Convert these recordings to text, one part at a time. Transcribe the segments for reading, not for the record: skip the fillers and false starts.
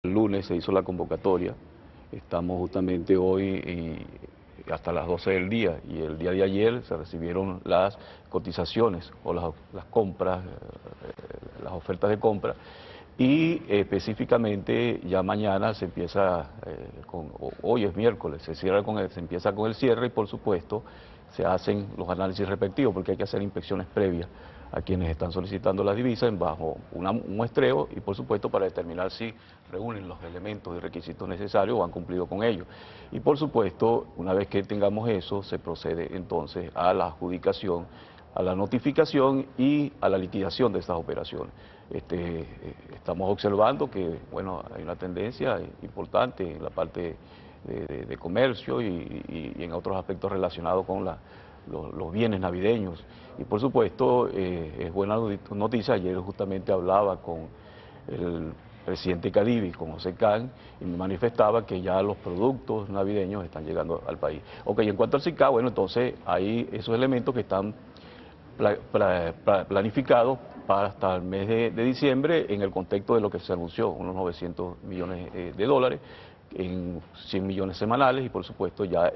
El lunes se hizo la convocatoria, estamos justamente hoy hasta las 12 del día y el día de ayer se recibieron las cotizaciones o las compras, las ofertas de compra y específicamente ya mañana se empieza, hoy es miércoles, se empieza con el cierre y por supuesto se hacen los análisis respectivos porque hay que hacer inspecciones previas a quienes están solicitando las divisas bajo un muestreo y por supuesto para determinar si reúnen los elementos y requisitos necesarios o han cumplido con ellos. Y por supuesto, una vez que tengamos eso, se procede entonces a la adjudicación, a la notificación y a la liquidación de estas operaciones. Estamos observando que bueno, hay una tendencia importante en la parte de comercio y en otros aspectos relacionados con los bienes navideños. Y por supuesto, es buena noticia, ayer justamente hablaba con el presidente Cadivi, con José Can, y me manifestaba que ya los productos navideños están llegando al país. Ok, en cuanto al SICA, bueno, entonces hay esos elementos que están planificados para hasta el mes de diciembre en el contexto de lo que se anunció, unos 900 millones de dólares en 100 millones semanales y por supuesto ya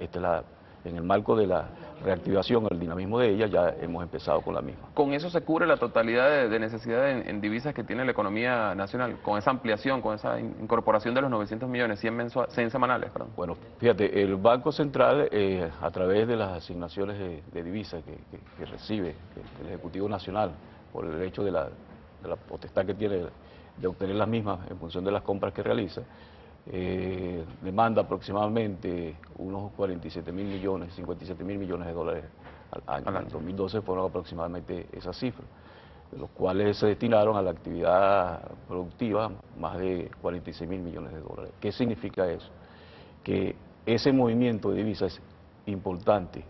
en el marco de la reactivación, el dinamismo de ella, ya hemos empezado con la misma. ¿Con eso se cubre la totalidad de necesidad en divisas que tiene la economía nacional? Con esa ampliación, con esa incorporación de los 900 millones, 100 semanales, perdón. Bueno, fíjate, el Banco Central, a través de las asignaciones de divisas que recibe el Ejecutivo Nacional, por el hecho de la potestad que tiene de obtener las mismas en función de las compras que realiza, demanda aproximadamente unos 47.000 millones, 57.000 millones de dólares al año. En 2012 fueron aproximadamente esas cifras, de los cuales se destinaron a la actividad productiva más de 46.000 millones de dólares. ¿Qué significa eso? Que ese movimiento de divisas es importante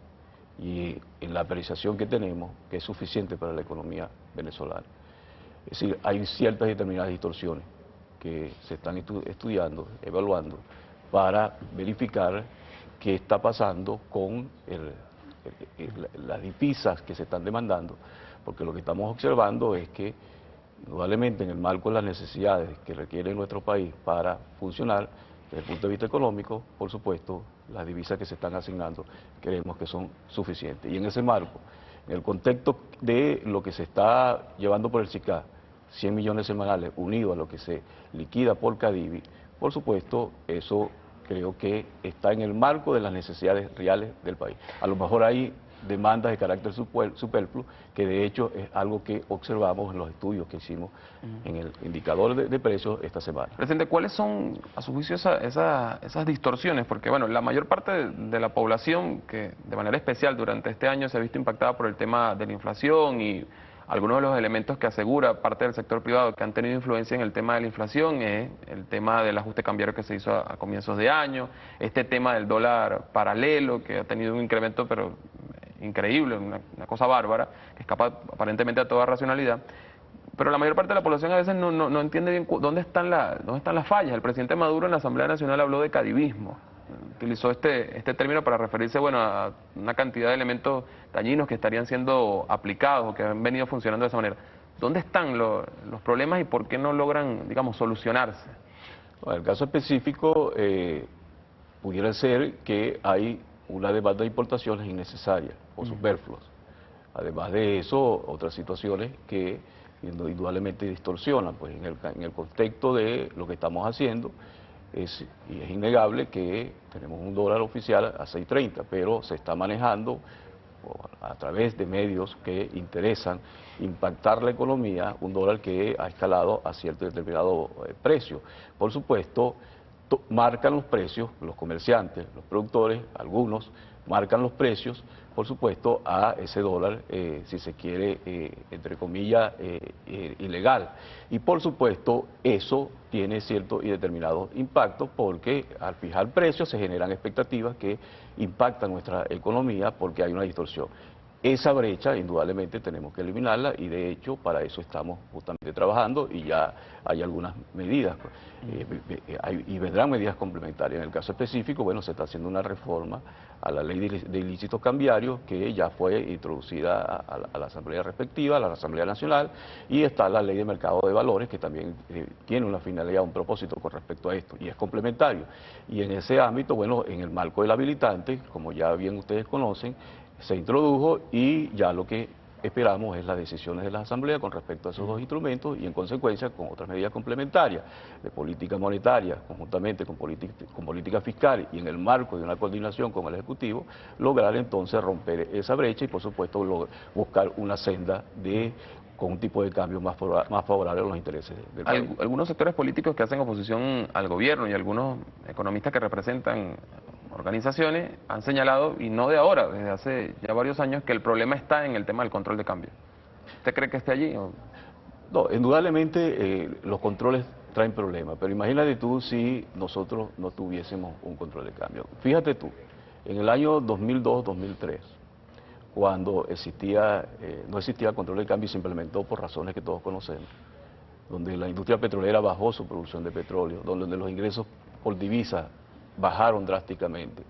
y en la apreciación que tenemos, que es suficiente para la economía venezolana. Es decir, hay ciertas determinadas distorsiones que se están estudiando, evaluando, para verificar qué está pasando con las divisas que se están demandando, porque lo que estamos observando es que, indudablemente en el marco de las necesidades que requiere nuestro país para funcionar, desde el punto de vista económico, por supuesto, las divisas que se están asignando creemos que son suficientes. Y en ese marco, en el contexto de lo que se está llevando por el SICA, 100 millones semanales unido a lo que se liquida por Cadivi, por supuesto, eso creo que está en el marco de las necesidades reales del país. A lo mejor hay demandas de carácter superfluo, que de hecho es algo que observamos en los estudios que hicimos en el indicador de precios esta semana. Presidente, ¿cuáles son, a su juicio, esas distorsiones? Porque, bueno, la mayor parte de la población, que de manera especial durante este año se ha visto impactada por el tema de la inflación y algunos de los elementos que asegura parte del sector privado que han tenido influencia en el tema de la inflación es el tema del ajuste cambiario que se hizo a comienzos de año, este tema del dólar paralelo que ha tenido un incremento pero increíble, una cosa bárbara, que escapa aparentemente a toda racionalidad. Pero la mayor parte de la población a veces no entiende bien dónde están las fallas. El presidente Maduro en la Asamblea Nacional habló de cadivismo. Utilizó este término para referirse, bueno, a una cantidad de elementos dañinos que estarían siendo aplicados o que han venido funcionando de esa manera. ¿Dónde están los problemas y por qué no logran, digamos, solucionarse? Bueno, el caso específico pudiera ser que hay una demanda de importaciones innecesarias o superfluas. Además de eso, otras situaciones que indudablemente distorsionan, pues en el contexto de lo que estamos haciendo, y es innegable que tenemos un dólar oficial a 6.30, pero se está manejando a través de medios que interesan impactar la economía, un dólar que ha escalado a cierto determinado precio. Por supuesto, marcan los precios, los comerciantes, los productores, algunos marcan los precios, por supuesto, a ese dólar, si se quiere, entre comillas, ilegal. Y por supuesto, eso tiene cierto y determinado impacto porque al fijar precios se generan expectativas que impactan nuestra economía porque hay una distorsión. esa brecha indudablemente tenemos que eliminarla y de hecho para eso estamos justamente trabajando y ya hay algunas medidas y vendrán medidas complementarias. En el caso específico, bueno, se está haciendo una reforma a la ley de ilícitos cambiarios que ya fue introducida a la Asamblea respectiva, a la Asamblea Nacional, y está la ley de mercado de valores que también tiene una finalidad, un propósito con respecto a esto y es complementario. Y en ese ámbito, bueno, en el marco del habilitante, como ya bien ustedes conocen, se introdujo y ya lo que esperamos es las decisiones de la Asamblea con respecto a esos dos instrumentos y en consecuencia con otras medidas complementarias de política monetaria, conjuntamente con política fiscal y en el marco de una coordinación con el Ejecutivo, lograr entonces romper esa brecha y por supuesto buscar una senda con un tipo de cambio más favorable a los intereses del país. Algunos sectores políticos que hacen oposición al gobierno y algunos economistas que representan organizaciones han señalado, y no de ahora, desde hace ya varios años, que el problema está en el tema del control de cambio. ¿Usted cree que esté allí? No, indudablemente los controles traen problemas, pero imagínate tú si nosotros no tuviésemos un control de cambio. Fíjate tú, en el año 2002-2003, cuando no existía control de cambio y se implementó por razones que todos conocemos, donde la industria petrolera bajó su producción de petróleo, donde los ingresos por divisa bajaron drásticamente.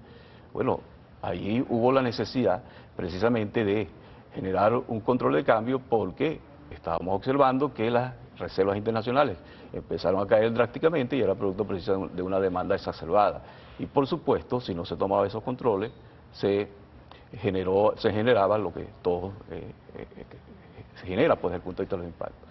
Bueno, ahí hubo la necesidad precisamente de generar un control de cambio porque estábamos observando que las reservas internacionales empezaron a caer drásticamente y era producto precisamente de una demanda exacerbada. Y por supuesto, si no se tomaban esos controles, se generaba lo que todo se genera pues, desde el punto de vista de los impactos.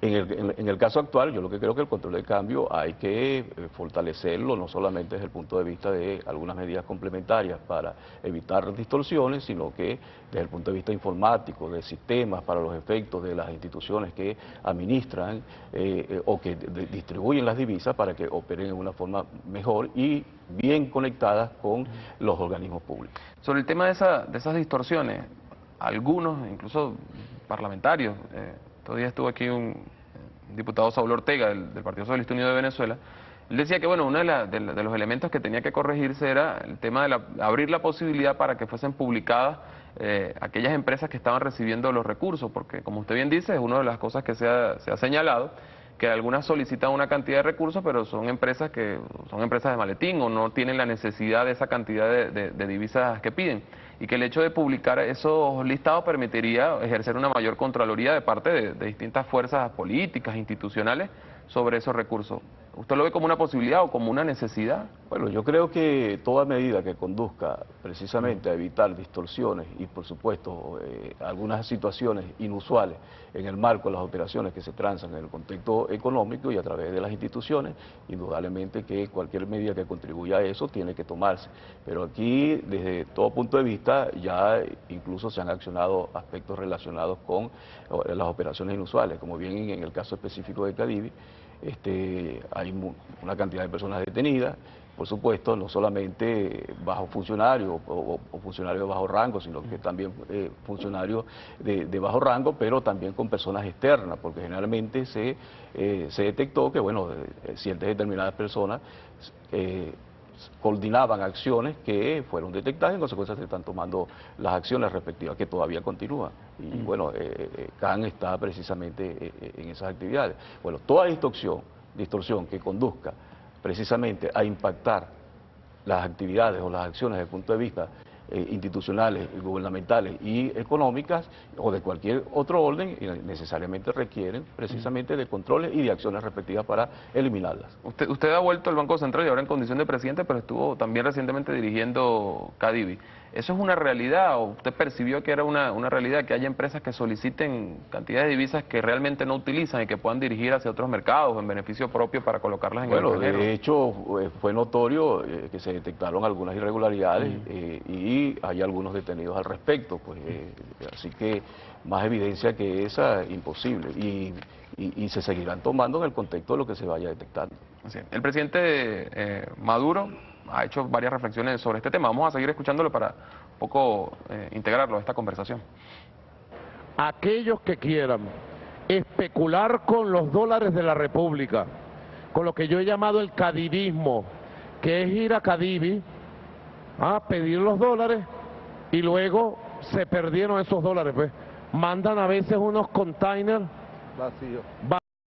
En el caso actual, yo lo que creo que el control de cambio hay que fortalecerlo, no solamente desde el punto de vista de algunas medidas complementarias para evitar distorsiones, sino que desde el punto de vista informático, de sistemas para los efectos de las instituciones que administran o que distribuyen las divisas para que operen en una forma mejor y bien conectadas con los organismos públicos. Sobre el tema de esas distorsiones, algunos, incluso parlamentarios, todavía estuvo aquí un diputado Saúl Ortega del Partido Socialista Unido de Venezuela. Él decía que bueno, uno de los elementos que tenía que corregirse era el tema de abrir la posibilidad para que fuesen publicadas aquellas empresas que estaban recibiendo los recursos, porque como usted bien dice, es una de las cosas que se ha señalado, que algunas solicitan una cantidad de recursos, pero son empresas de maletín o no tienen la necesidad de esa cantidad de divisas que piden. Y que el hecho de publicar esos listados permitiría ejercer una mayor contraloría de parte de distintas fuerzas políticas, institucionales, sobre esos recursos. ¿Usted lo ve como una posibilidad o como una necesidad? Bueno, yo creo que toda medida que conduzca precisamente a evitar distorsiones y, por supuesto, algunas situaciones inusuales en el marco de las operaciones que se transan en el contexto económico y a través de las instituciones, indudablemente que cualquier medida que contribuya a eso tiene que tomarse. Pero aquí, desde todo punto de vista, ya incluso se han accionado aspectos relacionados con las operaciones inusuales, como bien en el caso específico de Cadivi. Hay una cantidad de personas detenidas, por supuesto, no solamente bajo funcionarios o funcionarios de bajo rango, sino que también funcionarios de bajo rango, pero también con personas externas, porque generalmente se detectó que, bueno, ciertas determinadas personas coordinaban acciones que fueron detectadas y en consecuencia se están tomando las acciones respectivas que todavía continúan. Y bueno, CAN está precisamente en esas actividades. Bueno, toda distorsión que conduzca precisamente a impactar las actividades o las acciones desde el punto de vista institucionales, gubernamentales y económicas o de cualquier otro orden necesariamente requieren precisamente de controles y de acciones respectivas para eliminarlas. Usted ha vuelto al Banco Central y ahora en condición de presidente, pero estuvo también recientemente dirigiendo Cadivi. ¿Eso es una realidad o usted percibió que era una realidad que haya empresas que soliciten cantidades de divisas que realmente no utilizan y que puedan dirigir hacia otros mercados en beneficio propio para colocarlas en el extranjero? Bueno, de hecho fue notorio que se detectaron algunas irregularidades y hay algunos detenidos al respecto, pues así que más evidencia que esa, imposible, y se seguirán tomando en el contexto de lo que se vaya detectando. Así es. El presidente Maduro ha hecho varias reflexiones sobre este tema. Vamos a seguir escuchándolo para un poco integrarlo a esta conversación. Aquellos que quieran especular con los dólares de la República, con lo que yo he llamado el cadivismo, que es ir a Cadivi a pedir los dólares y luego se perdieron esos dólares, pues. Mandan a veces unos containers Vacío.